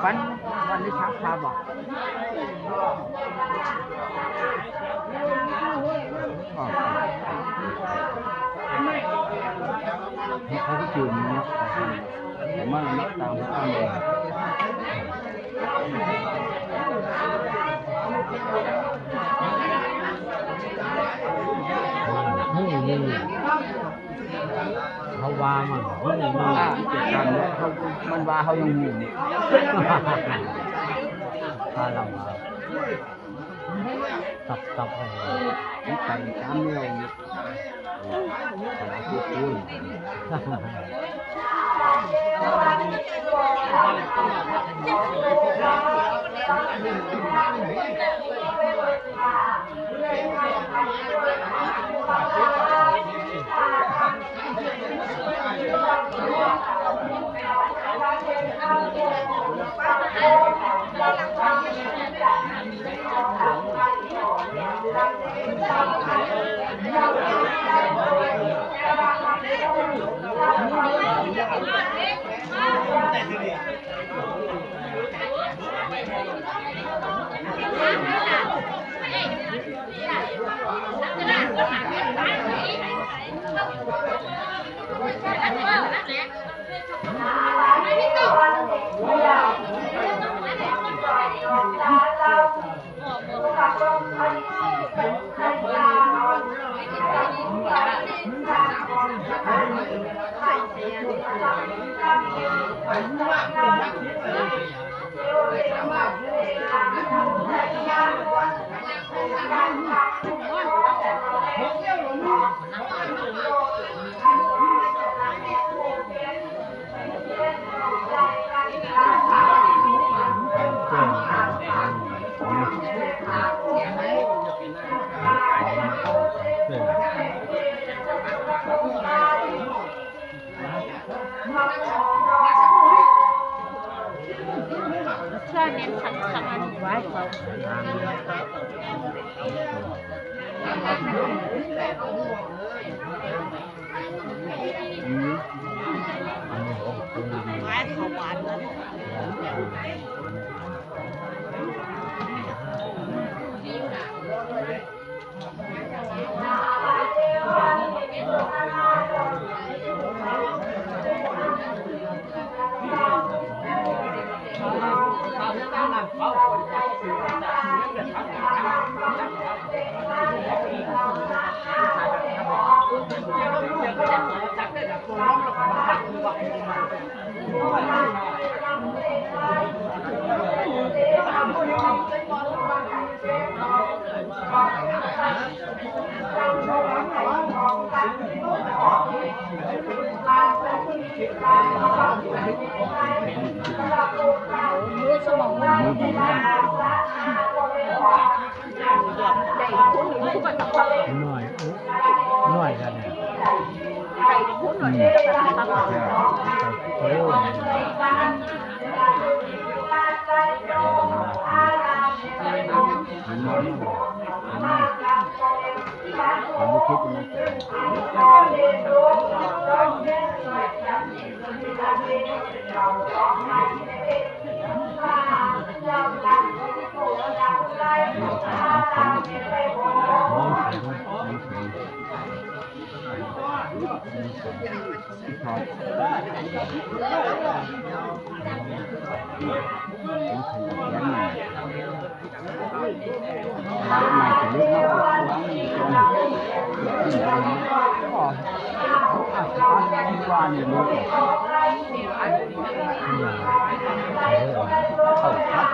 ฟันวันนี้ช้างคาบอกเขาก็จืดเนาะแต่มันนักตามเขาเลยนี่เขาว่ามันนี่เจ็บกันเขามันว่าเขายังหูพาเราตับอะไรไก่ตามเนื้อขาพูดคุยหน่อยกันเนี่ย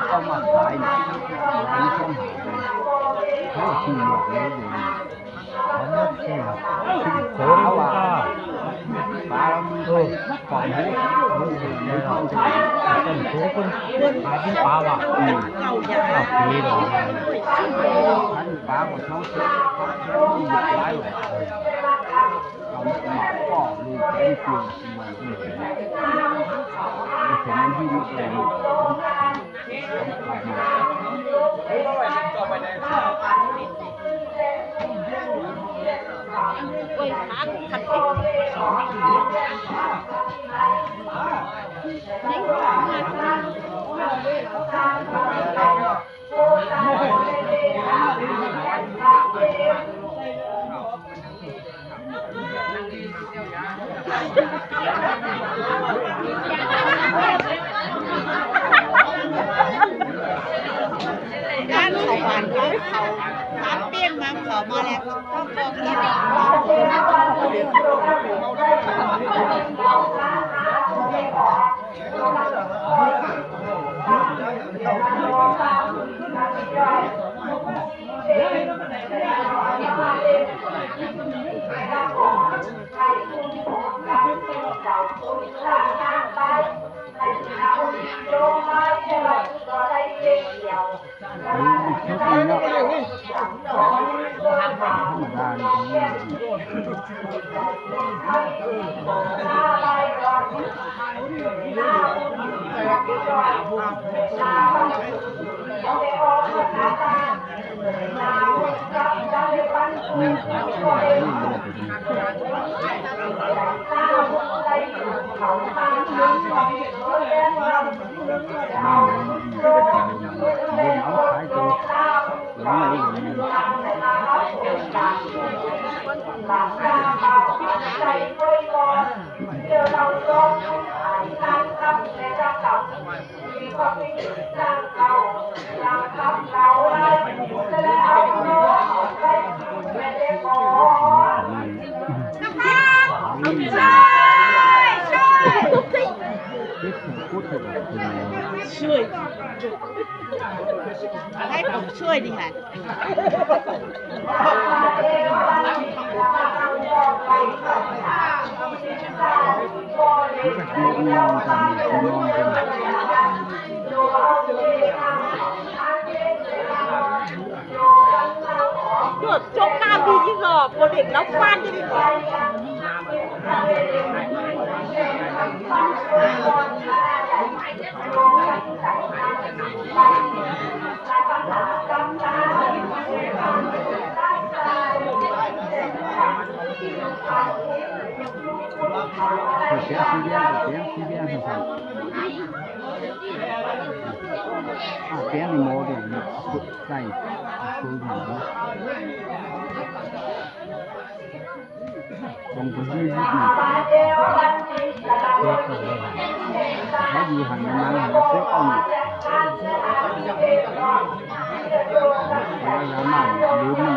เขามาขายร้านช่องเขาขี่หมดเลยเขาว่าปลาเรามีของหูในท้องจะเป็นหูคนขายที่ปลาว่ะเอาปีเลยท่านปลาของท้องเสียมีหยุดไว้เลยเราหมาก็มีแค่เพียงมันที่เห็นมันที่มีแรง ด้านเขาหวานเขาทับเปี้ยงมาเขามาแล้วต้องบอกที่ช่วยให้ผมช่วยดิค่ะเกือบจกน้ำดียิ่งหรอกคนเด็กแล้วฟาดยิ่งหรอกBé đi mua thì đây tôi thằng đó còn có gì này có gì hàng năm hàng xếp ông đây là mảng lớn luôn